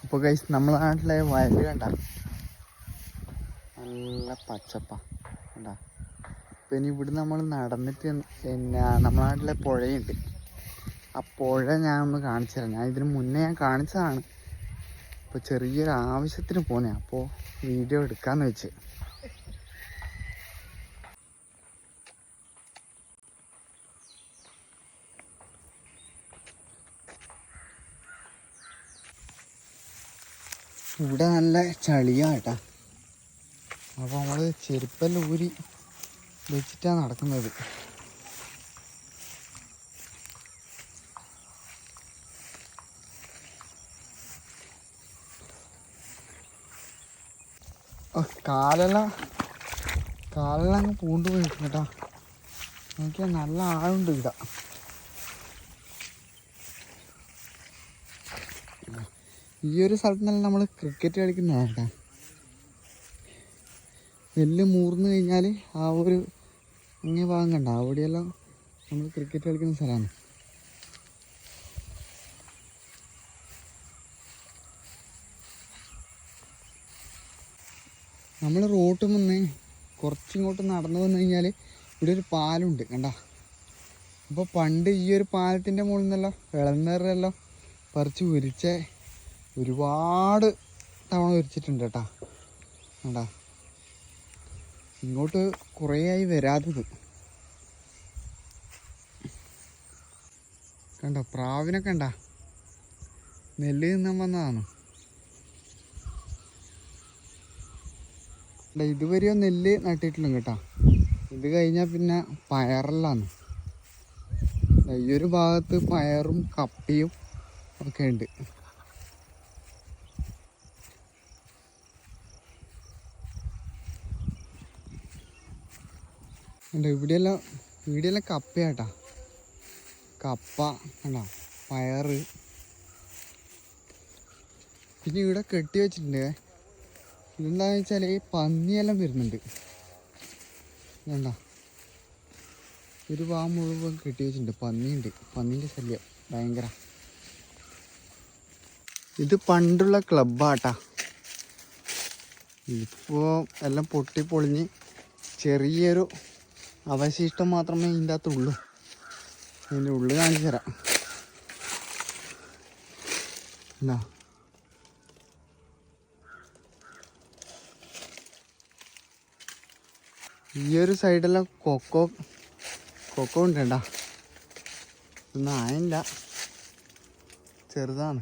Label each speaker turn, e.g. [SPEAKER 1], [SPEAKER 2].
[SPEAKER 1] അപ്പോൾ ഗൈസ് നമ്മളെ നാട്ടിലെ വയല് കണ്ട നല്ല പച്ചപ്പാ കണ്ട. പിന്നെ ഇവിടെ നമ്മൾ നടന്നിട്ട് പിന്നെ നമ്മുടെ നാട്ടിലെ പുഴയുണ്ട്. ആ പുഴ ഞാൻ ഒന്ന് കാണിച്ചു തരാം. ഞാൻ ഇതിന് മുന്നേ ഞാൻ കാണിച്ചതാണ്. ഇപ്പോൾ ചെറിയൊരു ആവശ്യത്തിന് പോന്നെ, അപ്പോൾ വീഡിയോ എടുക്കാമെന്ന് വെച്ച്. ഇവിടെ നല്ല ചളിയാട്ടാ. അപ്പോൾ നമ്മൾ ചെരുപ്പെല്ലാം ഊരി വെച്ചിട്ടാണ് നടക്കുന്നത്. കാലെല്ലാം അങ്ങ് പൂണ്ട് പോയിരിക്കും കേട്ടോ. നോക്കിയാൽ നല്ല ആഴുണ്ട് ഇവിടെ. ഈ ഒരു സ്ഥലത്ത് നിന്നല്ല നമ്മൾ ക്രിക്കറ്റ് കളിക്കുന്നതാണ് കേട്ടോ. നെല്ല് മൂർന്ന് കഴിഞ്ഞാൽ ആ ഒരു അങ്ങേ ഭാഗം കണ്ട, അവിടെയെല്ലാം നമ്മൾ ക്രിക്കറ്റ് കളിക്കുന്ന സ്ഥലമാണ്. നമ്മൾ റോട്ടിൽ നിന്ന് കുറച്ചിങ്ങോട്ട് നടന്നു വന്നു കഴിഞ്ഞാൽ ഇവിടെ ഒരു പാലമുണ്ട് കണ്ട. അപ്പോൾ പണ്ട് ഈ ഒരു പാലത്തിൻ്റെ മുകളിൽ നിന്നെല്ലാം ഇളനീരെല്ലാം പറിച്ച് ഉരിച്ച ഒരുപാട് തവണ ഉരിച്ചിട്ടുണ്ട് കേട്ടോ. കണ്ട, ഇങ്ങോട്ട് കുറേ ആയി വരാത്തത് കണ്ടോ. പ്രാവിനൊക്കെ കണ്ട, നെല്ല് തിന്നാൻ വന്നതാണ്. ഇതുവരെയോ നെല്ല് നട്ടിട്ടില്ല കേട്ടോ. ഇത് കഴിഞ്ഞാൽ പിന്നെ പയറെല്ലാന്ന്. ഈ ഒരു ഭാഗത്ത് പയറും കപ്പയും ഒക്കെ ഉണ്ട്. ഇവിടെയെല്ലാം കപ്പയാട്ടാ. കപ്പ കണ്ടോ, പയറ്. പിന്നെ ഇവിടെ കെട്ടി വെച്ചിട്ടുണ്ട്. ഇതെന്താണെന്ന് വെച്ചാൽ ഈ പന്നിയെല്ലാം വരുന്നുണ്ട് വേണ്ട. ഒരു ഭാഗം മുഴുവൻ കെട്ടി വെച്ചിട്ടുണ്ട്. പന്നിയുണ്ട്, പന്നീൻ്റെ ശല്യം ഭയങ്കര. ഇത് പണ്ടുള്ള ക്ലബ്ബാട്ടാ. ഇപ്പോൾ എല്ലാം പൊട്ടിപ്പൊളിഞ്ഞ് ചെറിയൊരു അവശിഷ്ടം മാത്രമേ ഇതിൻ്റെ അകത്തുള്ളൂ. ഇതിൻ്റെ ഉള്ളിൽ കാണിച്ചു തരാം. എന്നാ ഈ ഒരു സൈഡെല്ലാം കൊക്കോ ഉണ്ട് കേട്ടോ. ഒന്നും ആയില്ല, ചെറുതാണ്.